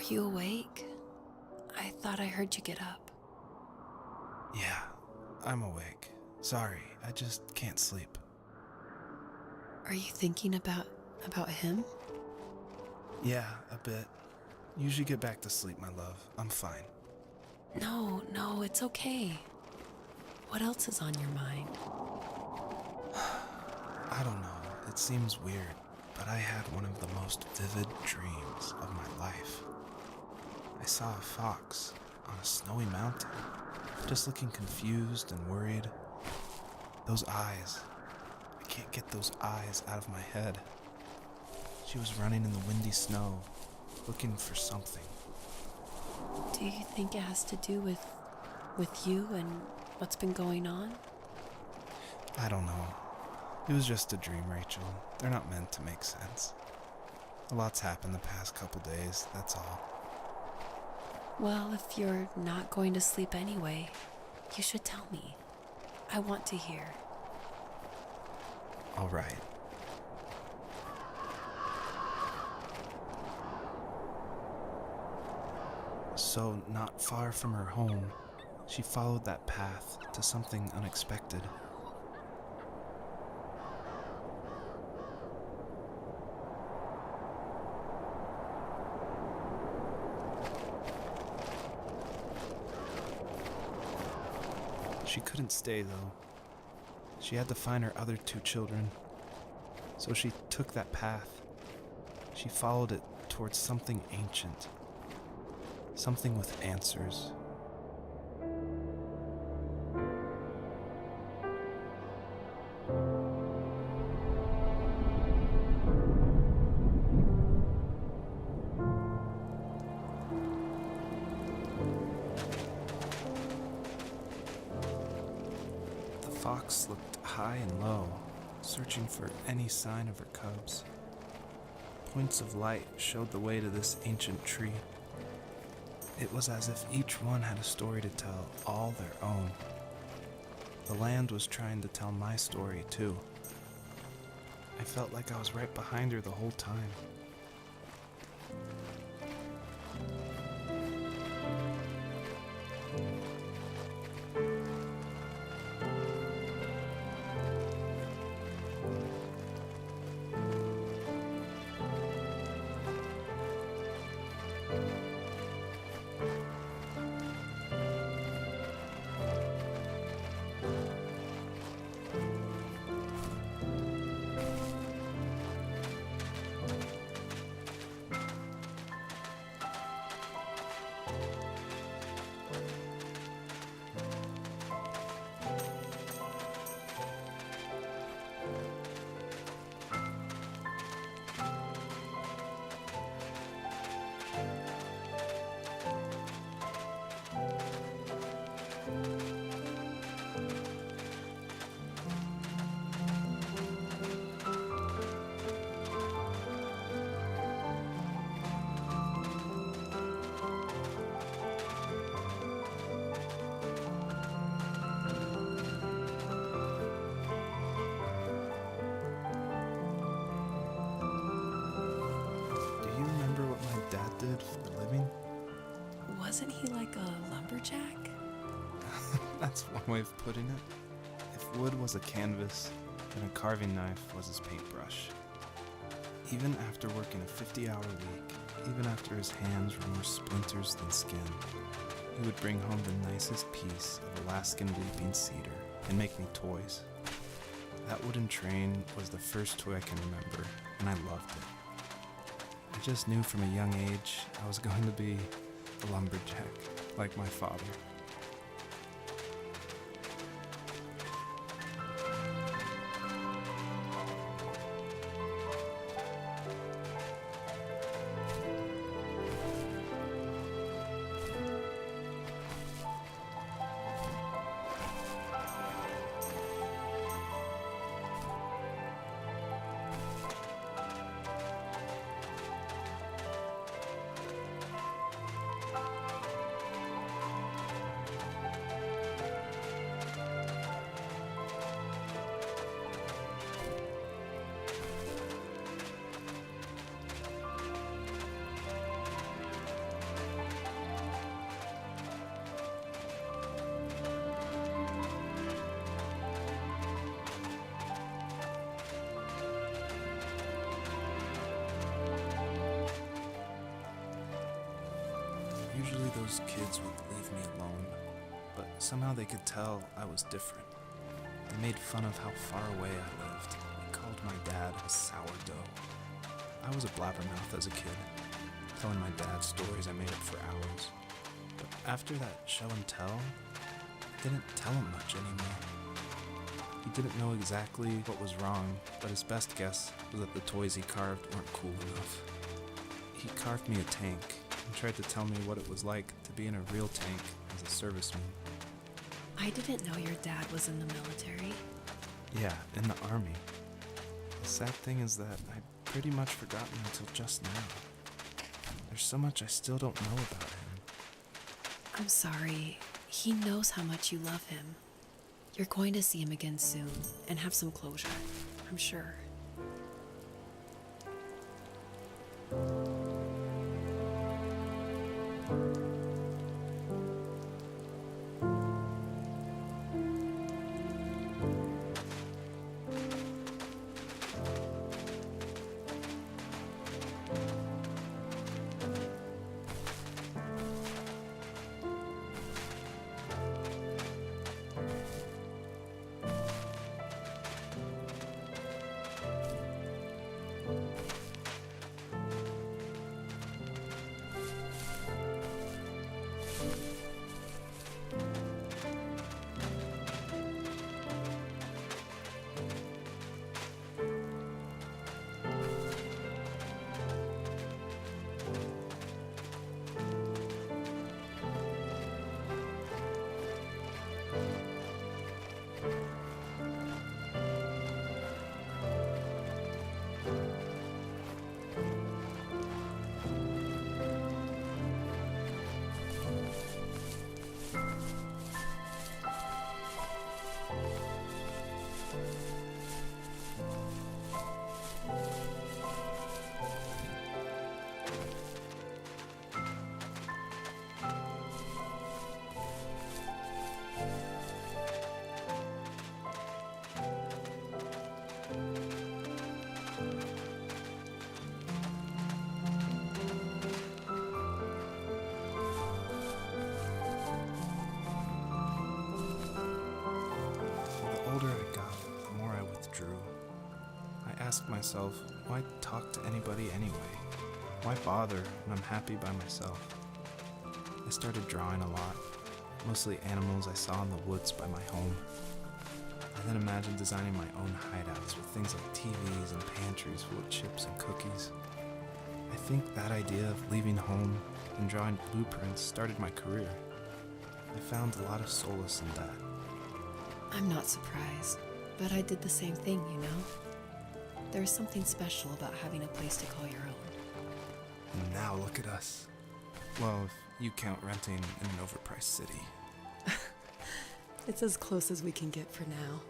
you awake? I thought I heard you get up. Yeah, I'm awake. Sorry, I just can't sleep. Are you thinking about him? Yeah, a bit. Usually get back to sleep, my love. I'm fine. No, it's okay. What else is on your mind? I don't know. It seems weird, but I had one of the most vivid dreams of my life. I saw a fox on a snowy mountain, just looking confused and worried. Those eyes. I can't get those eyes out of my head. She was running in the windy snow, looking for something. Do you think it has to do with you and what's been going on? I don't know. It was just a dream, Rachel. They're not meant to make sense. A lot's happened the past couple days, that's all. Well, if you're not going to sleep anyway, you should tell me. I want to hear. All right. So, not far from her home, she followed that path to something unexpected. She couldn't stay, though. She had to find her other 2 children. So she took that path. She followed it towards something ancient. Something with answers. The fox looked high and low, searching for any sign of her cubs. Points of light showed the way to this ancient tree. It was as if each one had a story to tell, all their own. The land was trying to tell my story, too. I felt like I was right behind her the whole time. Did for a living? Wasn't he like a lumberjack? That's one way of putting it. If wood was a canvas, then a carving knife was his paintbrush. Even after working a 50-hour week, even after his hands were more splinters than skin, he would bring home the nicest piece of Alaskan weeping cedar and make me toys. That wooden train was the first toy I can remember, and I loved it. I just knew from a young age I was going to be a lumberjack, like my father. those kids would leave me alone, but somehow they could tell I was different. They made fun of how far away I lived. They called my dad a sourdough. I was a blabbermouth as a kid, telling my dad stories I made up for hours. But after that show and tell, I didn't tell him much anymore. He didn't know exactly what was wrong, but his best guess was that the toys he carved weren't cool enough. He carved me a tank and tried to tell me what it was like to be in a real tank as a serviceman. I didn't know your dad was in the military. Yeah, in the army. The sad thing is that I'd pretty much forgotten until just now. There's so much I still don't know about him. I'm sorry. He knows how much you love him. You're going to see him again soon and have some closure, I'm sure. Ask myself, why talk to anybody anyway? Why bother when I'm happy by myself? I started drawing a lot, mostly animals I saw in the woods by my home. I then imagined designing my own hideouts with things like TVs and pantries full of chips and cookies. I think that idea of leaving home and drawing blueprints started my career. I found a lot of solace in that. I'm not surprised, but I did the same thing, you know? There's something special about having a place to call your own. And now look at us. Well, if you count renting in an overpriced city. It's as close as we can get for now.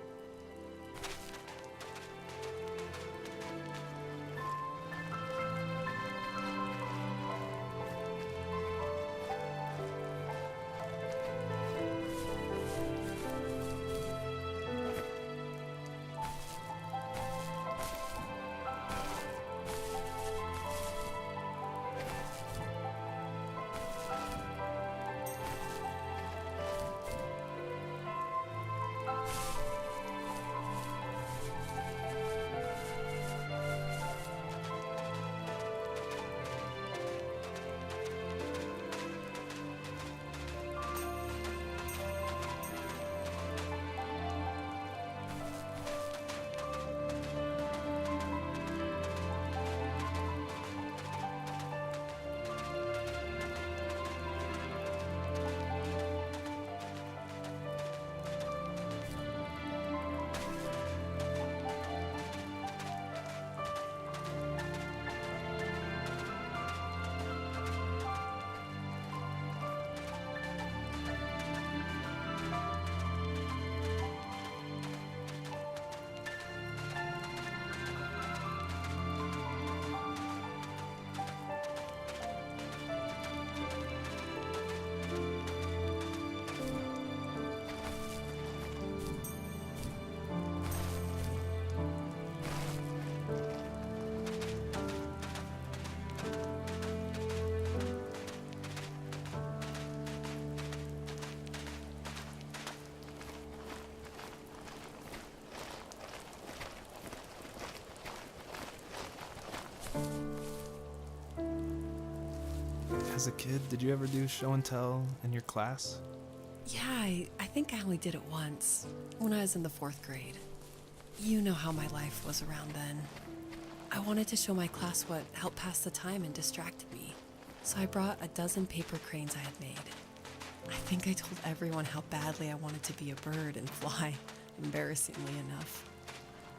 As a kid, did you ever do show and tell in your class? Yeah, I think I only did it once, when I was in the 4th grade. You know how my life was around then. I wanted to show my class what helped pass the time and distracted me, so I brought a dozen paper cranes I had made. I think I told everyone how badly I wanted to be a bird and fly, embarrassingly enough.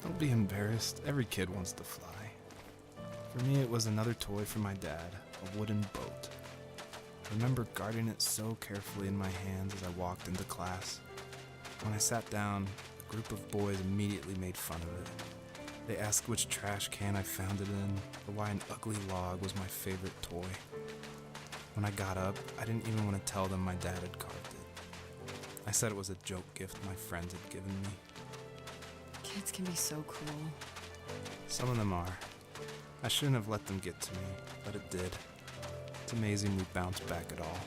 Don't be embarrassed. Every kid wants to fly. For me, it was another toy from my dad, a wooden boat. I remember guarding it so carefully in my hands as I walked into class. When I sat down, a group of boys immediately made fun of it. They asked which trash can I found it in, or why an ugly log was my favorite toy. When I got up, I didn't even want to tell them my dad had carved it. I said it was a joke gift my friends had given me. Kids can be so cruel. Some of them are. I shouldn't have let them get to me, but it did. It's amazing we bounced back at all.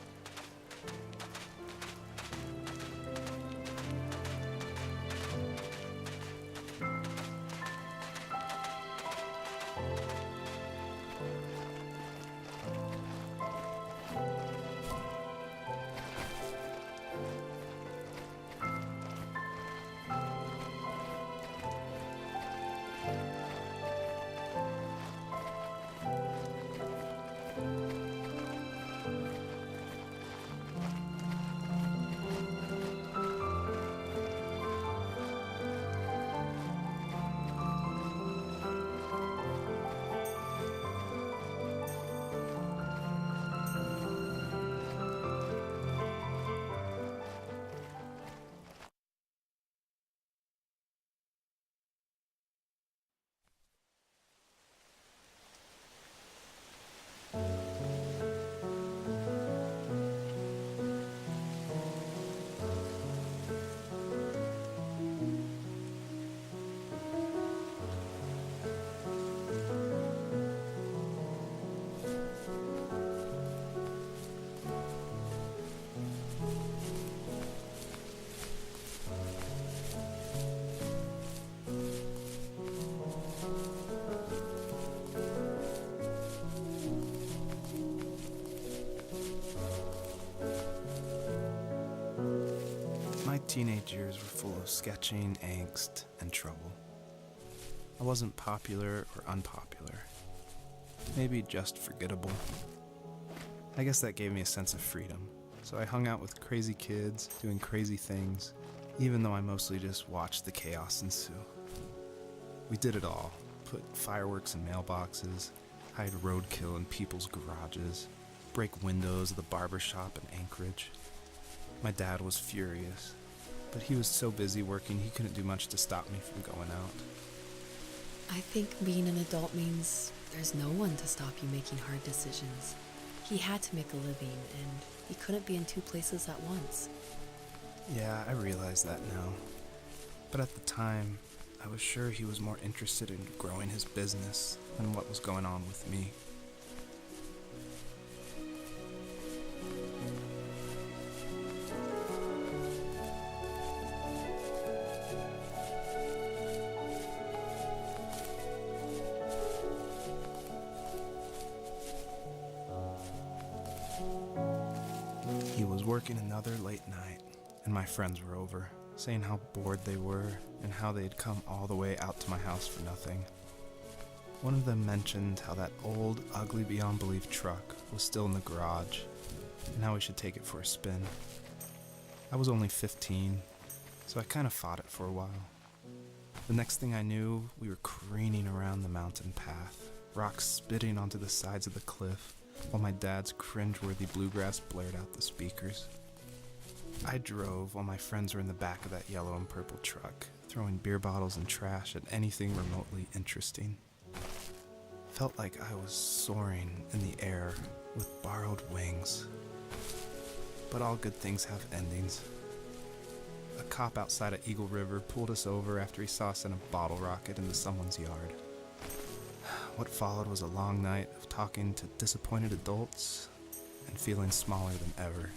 My teenage years were full of sketching, angst, and trouble. I wasn't popular or unpopular. Maybe just forgettable. I guess that gave me a sense of freedom, so I hung out with crazy kids, doing crazy things, even though I mostly just watched the chaos ensue. We did it all. Put fireworks in mailboxes, hide roadkill in people's garages, break windows of the barber shop in Anchorage. My dad was furious, but he was so busy working he couldn't do much to stop me from going out. I think being an adult means there's no one to stop you making hard decisions. He had to make a living, and he couldn't be in 2 places at once. Yeah, I realize that now. But at the time, I was sure he was more interested in growing his business than what was going on with me. He was working another late night, and my friends were over, saying how bored they were and how they'd come all the way out to my house for nothing. One of them mentioned how that old, ugly beyond belief truck was still in the garage, and how we should take it for a spin. I was only 15, so I kind of fought it for a while. The next thing I knew, we were careening around the mountain path, rocks spitting onto the sides of the cliff, while my dad's cringeworthy bluegrass blared out the speakers. I drove while my friends were in the back of that yellow and purple truck, throwing beer bottles and trash at anything remotely interesting. Felt like I was soaring in the air with borrowed wings. But all good things have endings. A cop outside of Eagle River pulled us over after he saw us in a bottle rocket into someone's yard. What followed was a long night of talking to disappointed adults and feeling smaller than ever.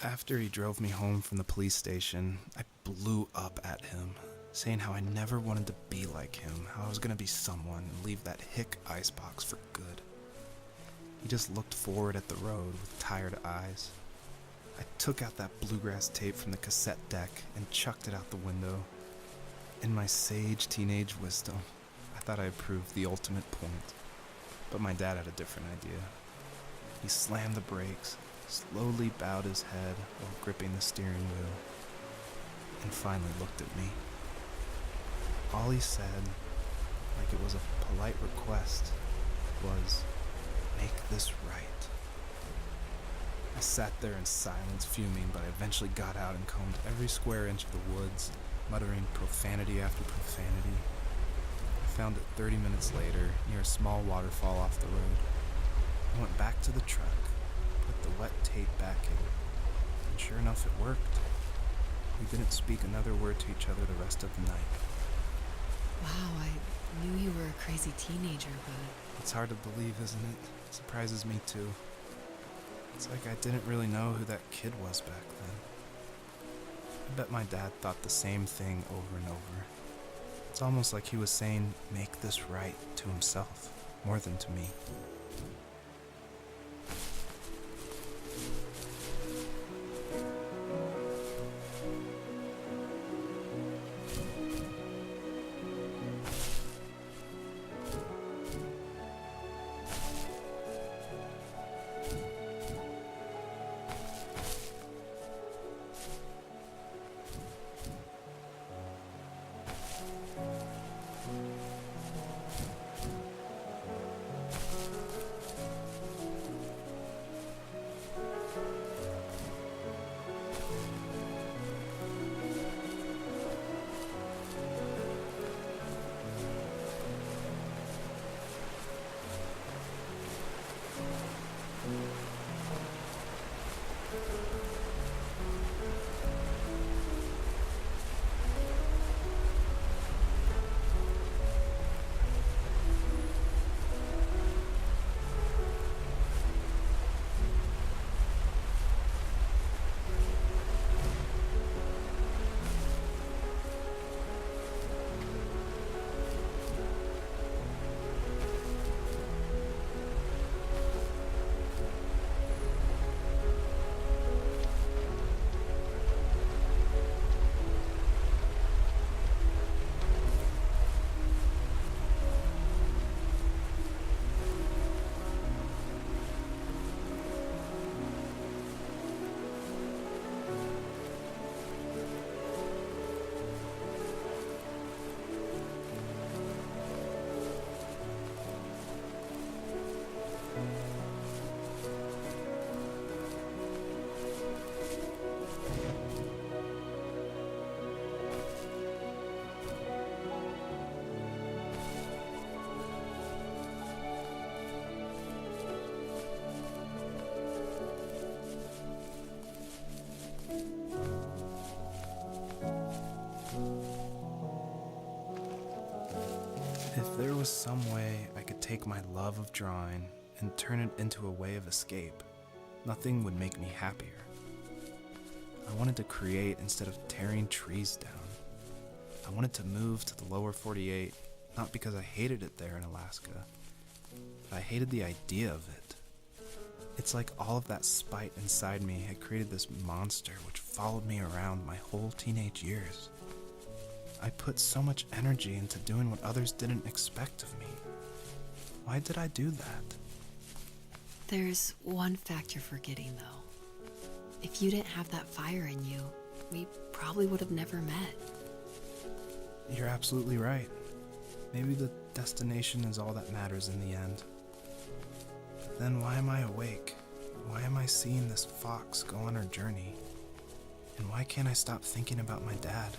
After he drove me home from the police station, I blew up at him, saying how I never wanted to be like him, how I was gonna be someone and leave that hick icebox for good. He just looked forward at the road with tired eyes. I took out that bluegrass tape from the cassette deck and chucked it out the window. In my sage teenage wisdom, I thought I had proved the ultimate point, but my dad had a different idea. He slammed the brakes, slowly bowed his head while gripping the steering wheel, and finally looked at me. All he said, like it was a polite request, was, "Make this right." I sat there in silence, fuming, but I eventually got out and combed every square inch of the woods, muttering profanity after profanity. I found it 30 minutes later, near a small waterfall off the road. I went back to the truck, put the wet tape back in, and sure enough, it worked. We didn't speak another word to each other the rest of the night. Wow, I knew you were a crazy teenager, but It's hard to believe, isn't it? It surprises me too. It's like I didn't really know who that kid was back then. I bet my dad thought the same thing over and over. It's almost like he was saying, "Make this right," to himself, more than to me. If there was some way I could take my love of drawing and turn it into a way of escape, nothing would make me happier. I wanted to create instead of tearing trees down. I wanted to move to the lower 48, not because I hated it there in Alaska, but I hated the idea of it. It's like all of that spite inside me had created this monster which followed me around my whole teenage years. I put so much energy into doing what others didn't expect of me. Why did I do that? there's one fact you're forgetting, though. If you didn't have that fire in you, we probably would have never met. You're absolutely right. Maybe the destination is all that matters in the end. But then why am I awake? Why am I seeing this fox go on her journey? And why can't I stop thinking about my dad?